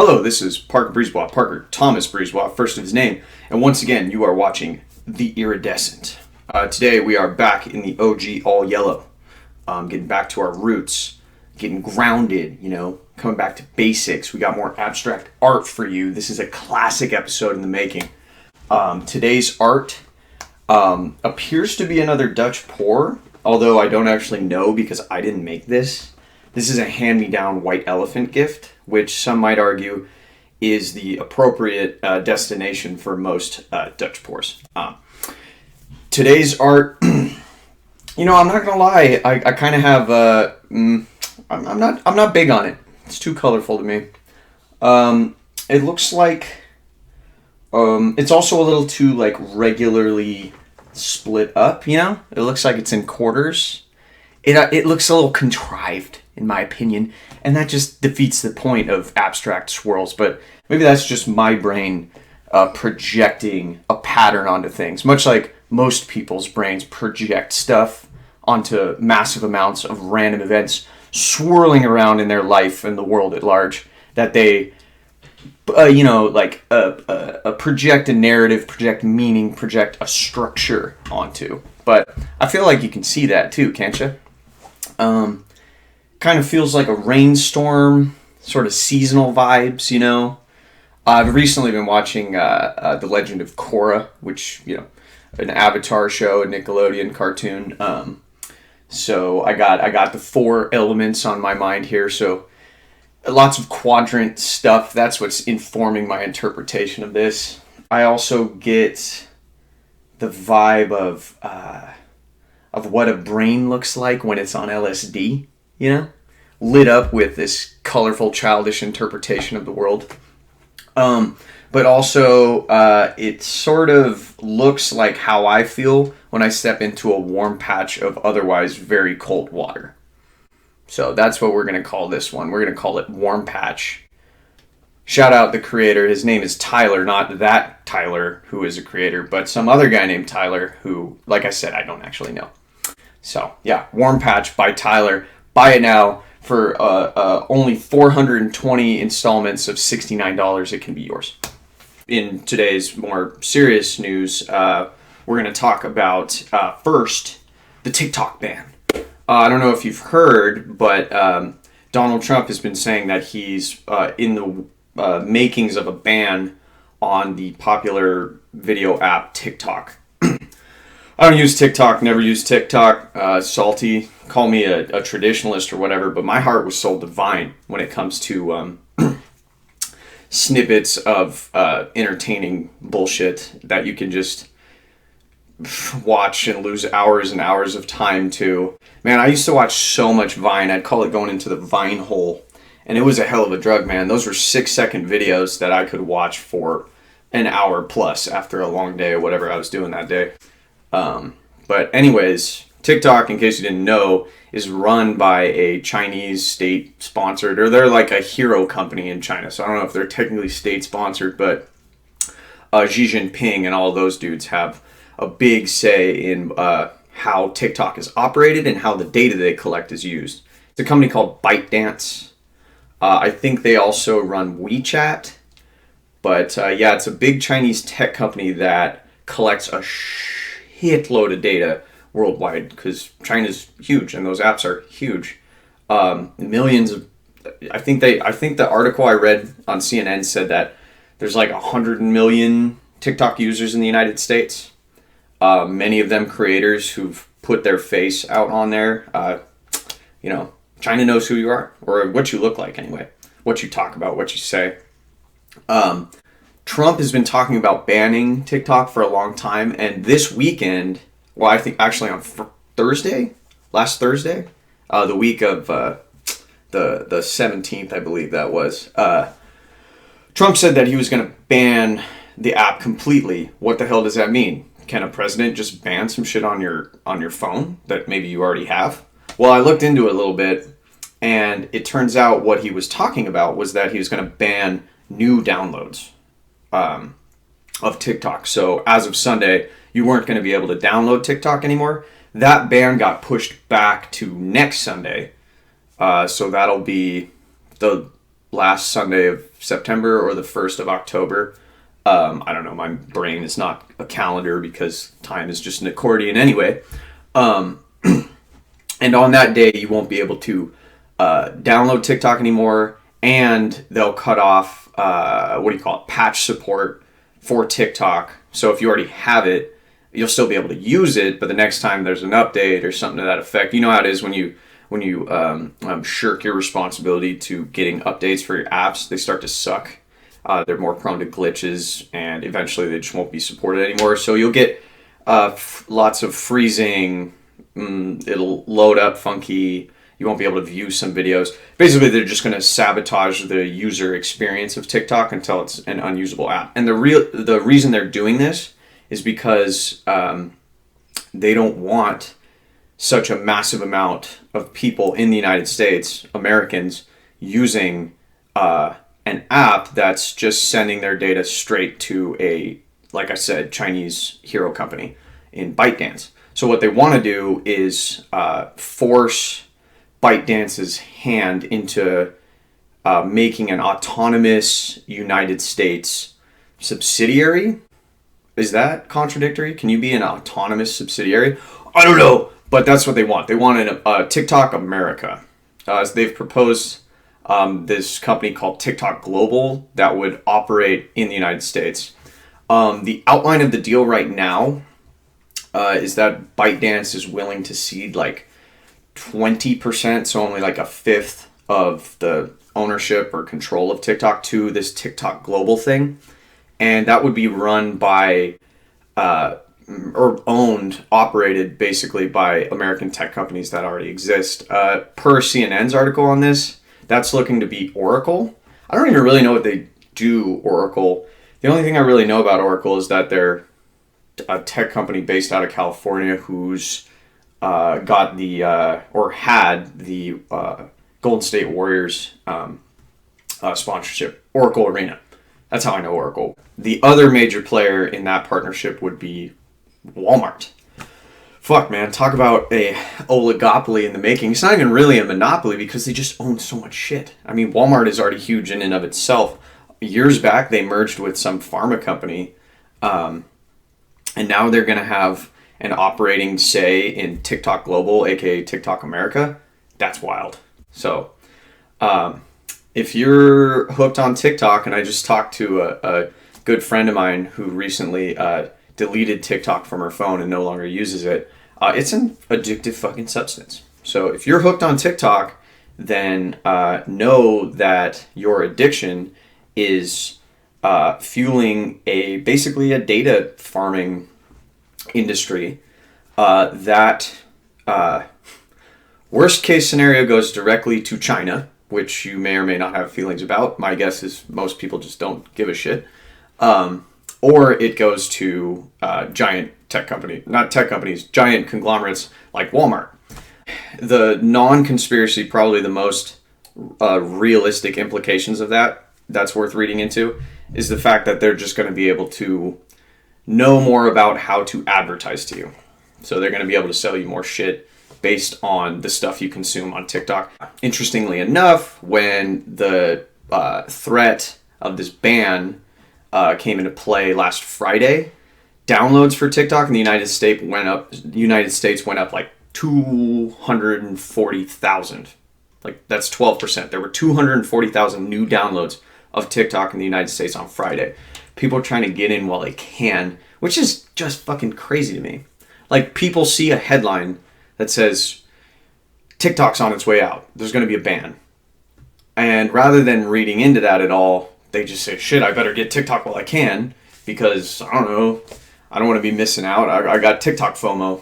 Hello, this is Parker Brisebois, Parker Thomas Brisebois, first of his name, and once again you are watching The Iridescent. Today we are back in the OG all yellow, getting back to our roots, getting grounded, coming back to basics. We got more abstract art for you. This is a classic episode in the making. Today's art appears to be another Dutch pour, although I don't actually know because I didn't make this. This is a hand-me-down white elephant gift, which some might argue is the appropriate destination for most Dutch pours. Today's art, I'm not gonna lie, I kind of have I'm not big on it. It's too colorful to me. It looks like it's also a little too regularly split up. It looks like it's in quarters. It looks a little contrived, in my opinion, and that just defeats the point of abstract swirls. But maybe that's just my brain projecting a pattern onto things, much like most people's brains project stuff onto massive amounts of random events swirling around in their life and the world at large that they, project a narrative, project meaning, project a structure onto. But I feel like you can see that too, can't you? Kind of feels like a rainstorm, sort of seasonal vibes, I've recently been watching The Legend of Korra, which, an Avatar show, a Nickelodeon cartoon. So I got the four elements on my mind here, so lots of quadrant stuff. That's what's informing my interpretation of this. I also get the vibe of what a brain looks like when it's on LSD, lit up with this colorful, childish interpretation of the world. But also, it sort of looks like how I feel when I step into a warm patch of otherwise very cold water. So that's what we're going to call this one. We're going to call it Warm Patch. Shout out the creator. His name is Tyler, not that Tyler who is a creator, but some other guy named Tyler who, like I said, I don't actually know. So, yeah, Warm Patch by Tyler. Buy it now for only 420 installments of $69. It can be yours. In today's more serious news, we're going to talk about, first, the TikTok ban. I don't know if you've heard, but Donald Trump has been saying that he's in the makings of a ban on the popular video app TikTok. I don't use TikTok, never used TikTok, salty, call me a traditionalist or whatever, but my heart was sold to Vine when it comes to snippets of entertaining bullshit that you can just watch and lose hours and hours of time to. Man, I used to watch so much Vine, I'd call it going into the Vine hole, and it was a hell of a drug, man. Those were 6-second videos that I could watch for an hour plus after a long day or whatever I was doing that day. But anyways, TikTok, in case you didn't know, is run by a Chinese state-sponsored, or they're like a hero company in China. So I don't know if they're technically state-sponsored, but Xi Jinping and all those dudes have a big say in how TikTok is operated and how the data they collect is used. It's a company called ByteDance. I think they also run WeChat. But yeah, it's a big Chinese tech company that collects a shitload of data worldwide because China's huge and those apps are huge. Millions of, I think the article I read on CNN said that there's like 100 million TikTok users in the United States. Many of them creators who've put their face out on there. China knows who you are, or what you look like anyway, what you talk about, what you say. Trump has been talking about banning TikTok for a long time, and this weekend, well, I think actually on last Thursday, the week of the 17th, I believe that was, Trump said that he was going to ban the app completely. What the hell does that mean? Can a president just ban some shit on your phone that maybe you already have? Well, I looked into it a little bit, and it turns out what he was talking about was that he was going to ban new downloads of TikTok. So as of Sunday, you weren't going to be able to download TikTok anymore. That ban got pushed back to next Sunday. So that'll be the last Sunday of September or the 1st of October. I don't know. My brain is not a calendar because time is just an accordion anyway. Um, and on that day, you won't be able to download TikTok anymore, and they'll cut off patch support for TikTok. So if you already have it, you'll still be able to use it, but the next time there's an update or something to that effect, you know how it is when you shirk your responsibility to getting updates for your apps, they start to suck. They're more prone to glitches, and eventually they just won't be supported anymore. So you'll get lots of freezing. It'll load up funky. You won't be able to view some videos. Basically, they're just going to sabotage the user experience of TikTok until it's an unusable app. And the reason they're doing this is because they don't want such a massive amount of people in the United States, Americans, using an app that's just sending their data straight to a, like I said, Chinese hero company in ByteDance. So what they want to do is force ByteDance's hand into making an autonomous United States subsidiary. Is that contradictory? Can you be an autonomous subsidiary? I don't know, but that's what they want. They want a TikTok America. They've proposed this company called TikTok Global that would operate in the United States. The outline of the deal right now is that ByteDance is willing to cede like 20%, so only like a fifth of the ownership or control of TikTok to this TikTok Global thing. And that would be run by, or owned, operated basically by American tech companies that already exist. Per CNN's article on this, that's looking to be Oracle. I don't even really know what they do, Oracle. The only thing I really know about Oracle is that they're a tech company based out of California who's got the, or had the Golden State Warriors sponsorship, Oracle Arena. That's how I know Oracle. The other major player in that partnership would be Walmart. Fuck, man, talk about a oligopoly in the making. It's not even really a monopoly because they just own so much shit. I mean, Walmart is already huge in and of itself. Years back, they merged with some pharma company, and now they're going to have an operating say in TikTok Global, aka TikTok America. That's wild. So, if you're hooked on TikTok, and I just talked to a good friend of mine who recently deleted TikTok from her phone and no longer uses it, it's an addictive fucking substance. So if you're hooked on TikTok, then know that your addiction is fueling basically a data farming industry that worst case scenario goes directly to China, which you may or may not have feelings about. My guess is most people just don't give a shit. Or it goes to giant giant conglomerates like Walmart. The non-conspiracy, probably the most realistic implications of that's worth reading into, is the fact that they're just going to be able to know more about how to advertise to you. So they're going to be able to sell you more shit based on the stuff you consume on TikTok. Interestingly enough, when the threat of this ban came into play last Friday, downloads for TikTok in the United States went up like 240,000. Like, that's 12%. There were 240,000 new downloads of TikTok in the United States on Friday. People are trying to get in while they can, which is just fucking crazy to me. Like, people see a headline that says TikTok's on its way out, there's going to be a ban, and rather than reading into that at all, they just say, shit, I better get TikTok while I can, because I don't know, I don't want to be missing out. I got TikTok FOMO.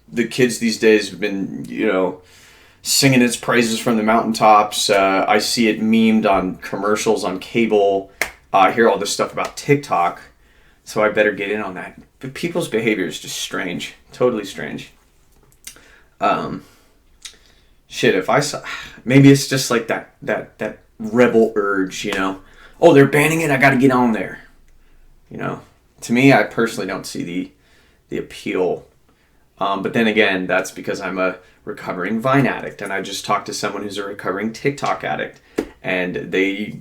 The kids these days have been, singing its praises from the mountaintops. I see it memed on commercials on cable. I hear all this stuff about TikTok, so I better get in on that. But people's behavior is just strange, totally strange. Shit, if I saw, maybe it's just like that rebel urge, oh, they're banning it, I gotta get on there. To me, I personally don't see the appeal. But then again, that's because I'm a recovering Vine addict, and I just talked to someone who's a recovering TikTok addict. and they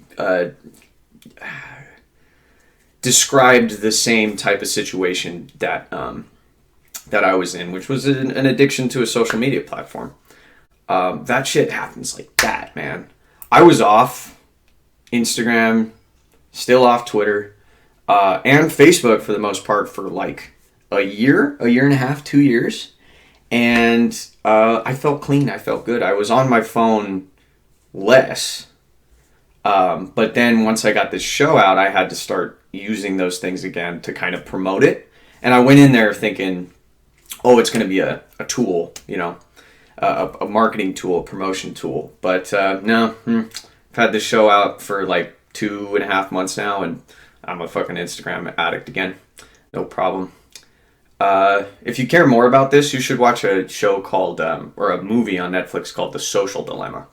described the same type of situation that I was in, which was an addiction to a social media platform. That shit happens like that, man. I was off Instagram, still off Twitter, and Facebook for the most part for like a year and a half, 2 years. And I felt clean. I felt good. I was on my phone less. But then once I got this show out, I had to start using those things again to kind of promote it. And I went in there thinking, oh, it's going to be a tool, you know, a marketing tool, a promotion tool. But no, I've had this show out for like 2.5 months now, and I'm a fucking Instagram addict again. No problem. If you care more about this, you should watch a show called, or a movie on Netflix called The Social Dilemma.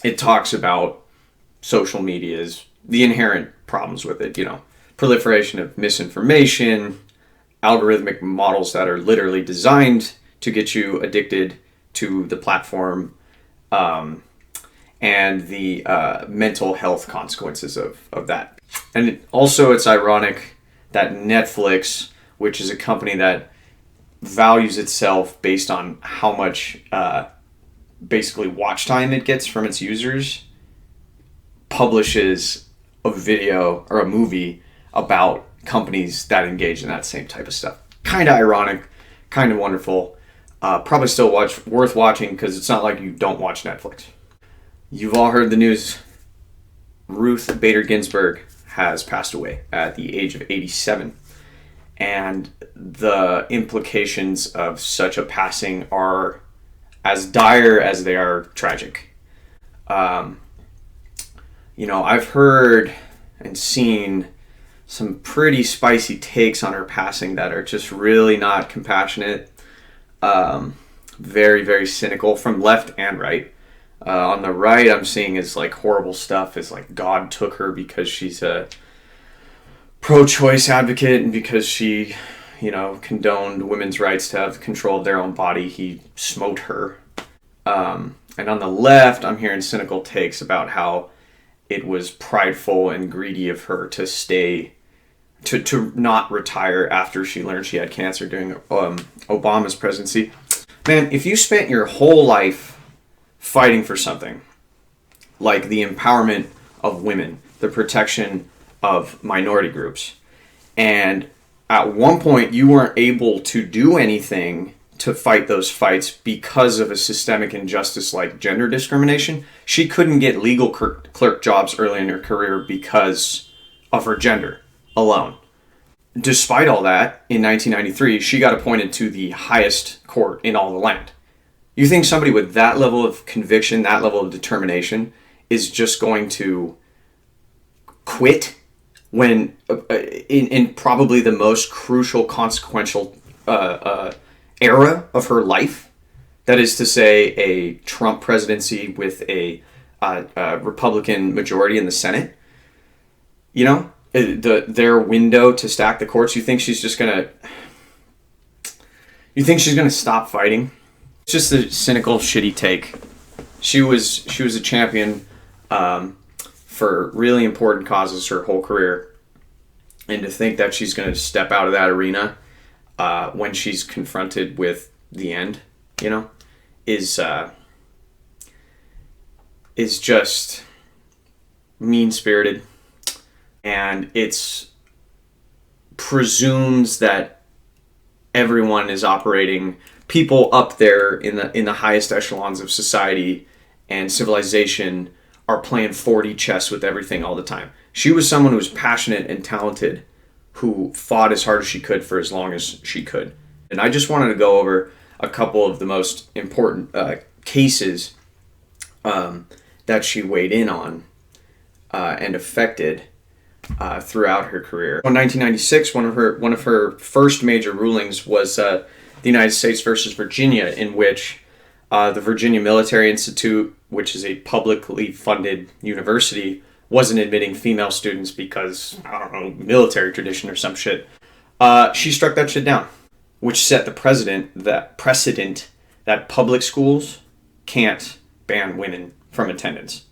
It talks about social media's, the inherent problems with it, you know, proliferation of misinformation, algorithmic models that are literally designed to get you addicted to the platform, and the mental health consequences of that. And it's ironic that Netflix, which is a company that values itself based on how much basically watch time it gets from its users, publishes a video or a movie about companies that engage in that same type of stuff. Kind of ironic, kind of wonderful. Probably still worth watching, because it's not like you don't watch Netflix. You've all heard the news. Ruth Bader Ginsburg has passed away at the age of 87. And the implications of such a passing are as dire as they are tragic. You know, I've heard and seen some pretty spicy takes on her passing that are just really not compassionate. Very, very cynical from left and right. On the right, I'm seeing is like horrible stuff. Is like God took her because she's a pro-choice advocate, and because she, you know, condoned women's rights to have control of their own body, he smote her. And on the left, I'm hearing cynical takes about how it was prideful and greedy of her to stay, to not retire after she learned she had cancer during Obama's presidency. Man, if you spent your whole life fighting for something like the empowerment of women, the protection of minority groups, and at one point you weren't able to do anything to fight those fights because of a systemic injustice like gender discrimination, she couldn't get legal clerk jobs early in her career because of her gender alone. Despite all that, in 1993, she got appointed to the highest court in all the land. You think somebody with that level of conviction, that level of determination, is just going to quit when in probably the most crucial, consequential era of her life? That is to say, a Trump presidency with a Republican majority in the Senate. You know, their window to stack the courts. You think she's gonna stop fighting? It's just a cynical, shitty take. She was a champion for really important causes her whole career, and to think that she's going to step out of that arena when she's confronted with the end, you know, is just mean-spirited, and it's presumes that everyone is operating. People up there in the highest echelons of society and civilization are playing 4D chess with everything all the time. She was someone who was passionate and talented, who fought as hard as she could for as long as she could. And I just wanted to go over a couple of the most important cases that she weighed in on and affected throughout her career. In 1996, one of her first major rulings was the United States versus Virginia, in which the Virginia Military Institute, which is a publicly funded university, wasn't admitting female students because, I don't know, military tradition or some shit. She struck that shit down, which set the precedent that public schools can't ban women from attendance.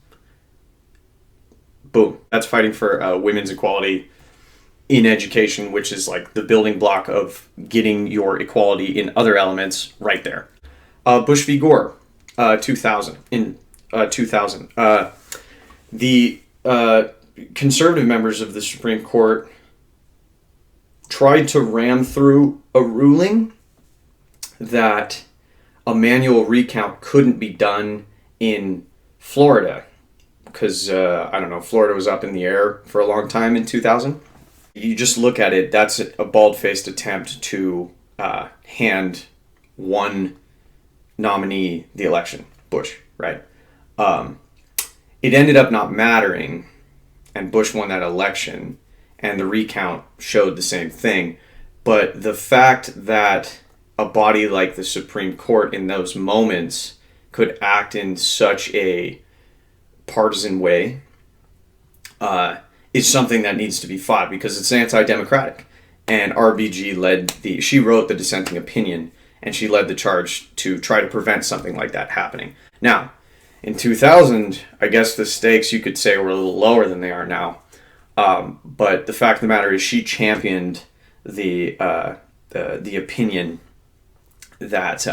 Boom. That's fighting for women's equality in education, which is like the building block of getting your equality in other elements right there. Bush v. Gore, 2000. In 2000. The conservative members of the Supreme Court tried to ram through a ruling that a manual recount couldn't be done in Florida because, Florida was up in the air for a long time in 2000. You just look at it, that's a bald-faced attempt to hand one nominee the election, Bush, right? It ended up not mattering, and Bush won that election, and the recount showed the same thing. But the fact that a body like the Supreme Court in those moments could act in such a partisan way is something that needs to be fought because it's anti-democratic. And RBG she wrote the dissenting opinion, and she led the charge to try to prevent something like that happening. Now, in 2000, I guess the stakes you could say were a little lower than they are now. But the fact of the matter is she championed the opinion that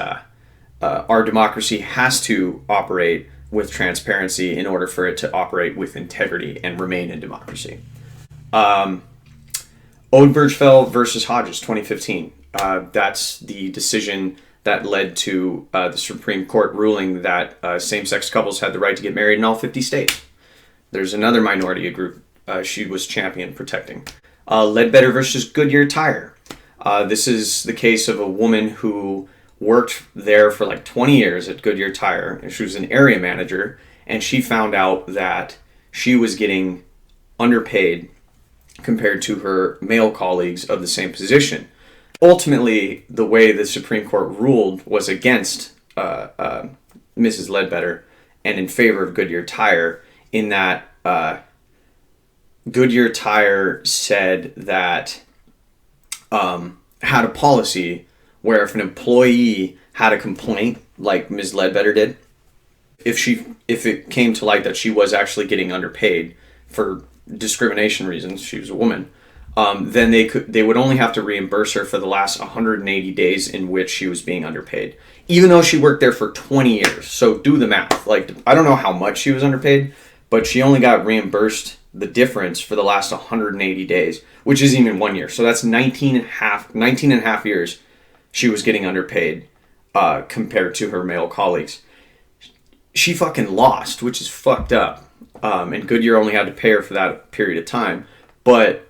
our democracy has to operate with transparency in order for it to operate with integrity and remain a democracy. Obergefell versus Hodges, 2015. That's the decision that led to the Supreme Court ruling that same-sex couples had the right to get married in all 50 states. There's another minority group she was champion protecting. Ledbetter versus Goodyear Tire. This is the case of a woman who worked there for like 20 years at Goodyear Tire, and she was an area manager, and she found out that she was getting underpaid compared to her male colleagues of the same position. Ultimately, the way the Supreme Court ruled was against Mrs. Ledbetter and in favor of Goodyear Tire, in that Goodyear Tire said that had a policy where if an employee had a complaint, like Ms. Ledbetter did, if it came to light that she was actually getting underpaid for discrimination reasons, she was a woman, then they would only have to reimburse her for the last 180 days in which she was being underpaid, even though she worked there for 20 years. So do the math. Like, I don't know how much she was underpaid, but she only got reimbursed the difference for the last 180 days, which isn't even 1 year. So that's 19 and a half years she was getting underpaid compared to her male colleagues. She fucking lost, which is fucked up. And Goodyear only had to pay her for that period of time. But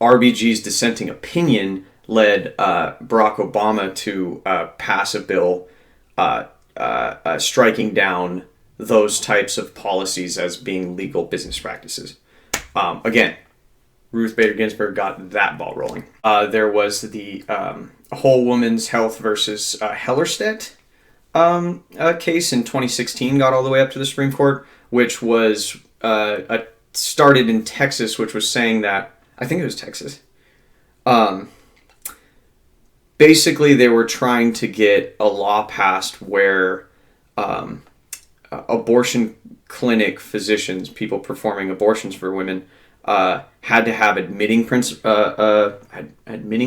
RBG's dissenting opinion led Barack Obama to pass a bill striking down those types of policies as being legal business practices. Again, Ruth Bader Ginsburg got that ball rolling. There was the Whole Woman's Health versus Hellerstedt case in 2016, got all the way up to the Supreme Court, which was started in Texas, which was saying that, I think it was Texas. Basically, they were trying to get a law passed where abortion clinic physicians, people performing abortions for women, had to have admission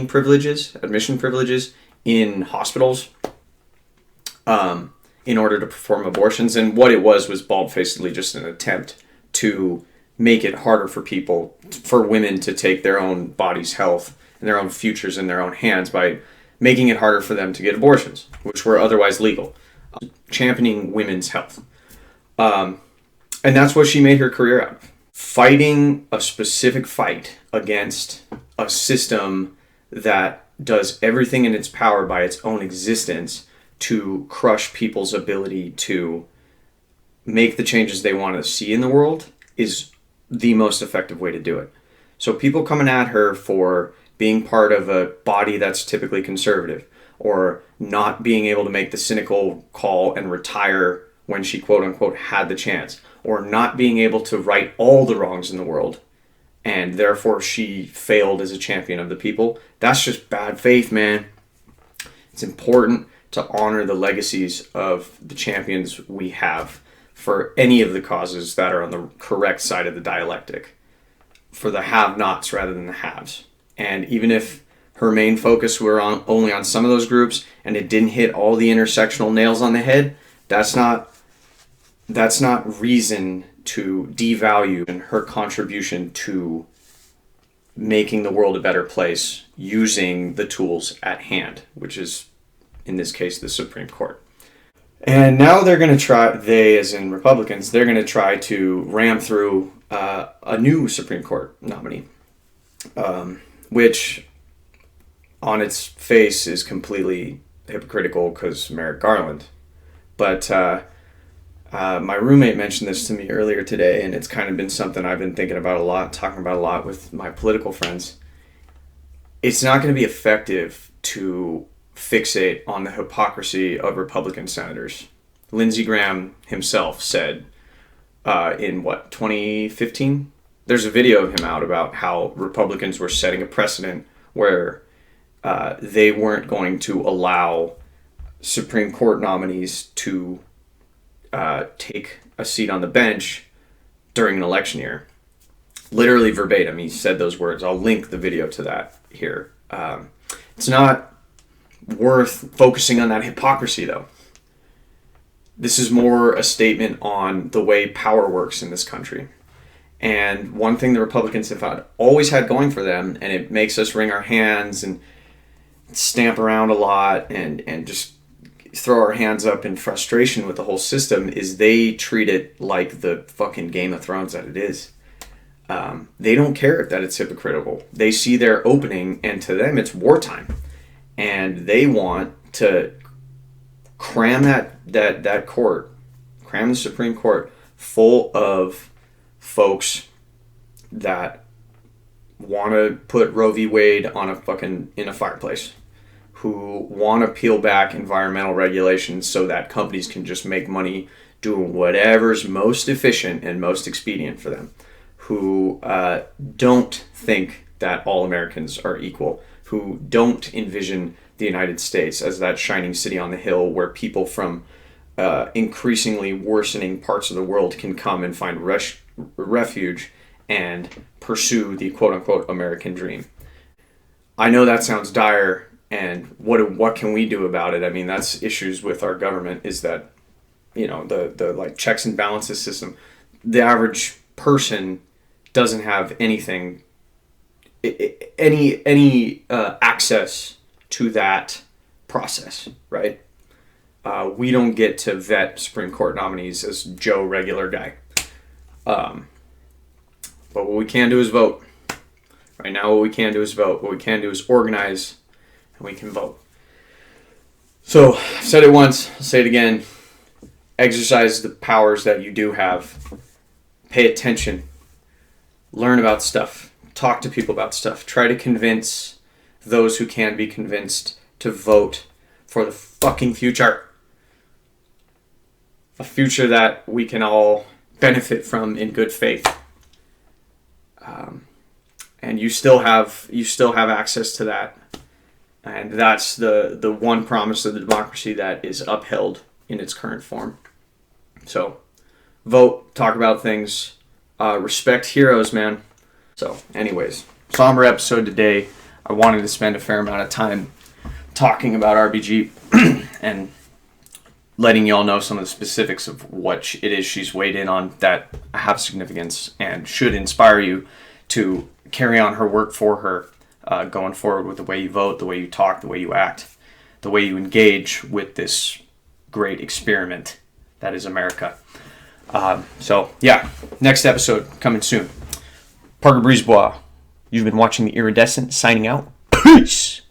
privileges in hospitals in order to perform abortions. And what it was bald-facedly just an attempt to make it harder for women to take their own body's health and their own futures in their own hands by making it harder for them to get abortions, which were otherwise legal. Championing women's health. And that's what she made her career out of. Fighting a specific fight against a system that does everything in its power by its own existence to crush people's ability to make the changes they want to see in the world is the most effective way to do it. So people coming at her for being part of a body that's typically conservative, or not being able to make the cynical call and retire when she quote unquote had the chance, or not being able to right all the wrongs in the world, and therefore she failed as a champion of the people. That's just bad faith, man. It's important to honor the legacies of the champions we have for any of the causes that are on the correct side of the dialectic, for the have-nots rather than the haves. And even if her main focus were only on some of those groups and it didn't hit all the intersectional nails on the head, that's not reason to devalue her contribution to making the world a better place using the tools at hand, which is, in this case, the Supreme Court. And now they're going to try, they as in Republicans, they're going to try to ram through a new Supreme Court nominee, which on its face is completely hypocritical because Merrick Garland. But my roommate mentioned this to me earlier today, and it's kind of been something I've been thinking about a lot, talking about a lot with my political friends. It's not going to be effective to fixate on the hypocrisy of Republican senators. Lindsey Graham himself said in 2015? There's a video of him out about how Republicans were setting a precedent where they weren't going to allow Supreme Court nominees to take a seat on the bench during an election year. Literally verbatim, he said those words. I'll link the video to that here. It's not worth focusing on that hypocrisy, though. This is more a statement on the way power works in this country. And one thing the Republicans have always had going for them, and it makes us wring our hands and stamp around a lot and just throw our hands up in frustration with the whole system, is they treat it like the fucking Game of Thrones that it is. They don't care that it's hypocritical. They see their opening, and to them it's wartime. And they want to cram that court, cram the Supreme Court full of folks that want to put Roe v. Wade on in a fireplace, who want to peel back environmental regulations so that companies can just make money doing whatever's most efficient and most expedient for them, who don't think that all Americans are equal, who don't envision the United States as that shining city on the hill where people from increasingly worsening parts of the world can come and find refuge and pursue the quote-unquote American dream. I know that sounds dire, and what can we do about it? I mean, that's issues with our government, is that, you know, the like checks and balances system. The average person doesn't have any access to that process, right? We don't get to vet Supreme Court nominees as Joe regular guy. But what we can do is vote. Right now, what we can do is vote. What we can do is organize, and we can vote. So, I've said it once, I'll say it again. Exercise the powers that you do have. Pay attention. Learn about stuff. Talk to people about stuff. Try to convince those who can be convinced to vote for the fucking future. A future that we can all benefit from in good faith. And you still have access to that. And that's the one promise of the democracy that is upheld in its current form. So, vote, talk about things, respect heroes, man. So, anyways, somber episode today. I wanted to spend a fair amount of time talking about RBG and letting y'all know some of the specifics of what it is she's weighed in on that have significance and should inspire you to carry on her work for her going forward with the way you vote, the way you talk, the way you act, the way you engage with this great experiment that is America. So, yeah, next episode coming soon. Parker Brisebois, you've been watching the Iridescent, signing out. Peace!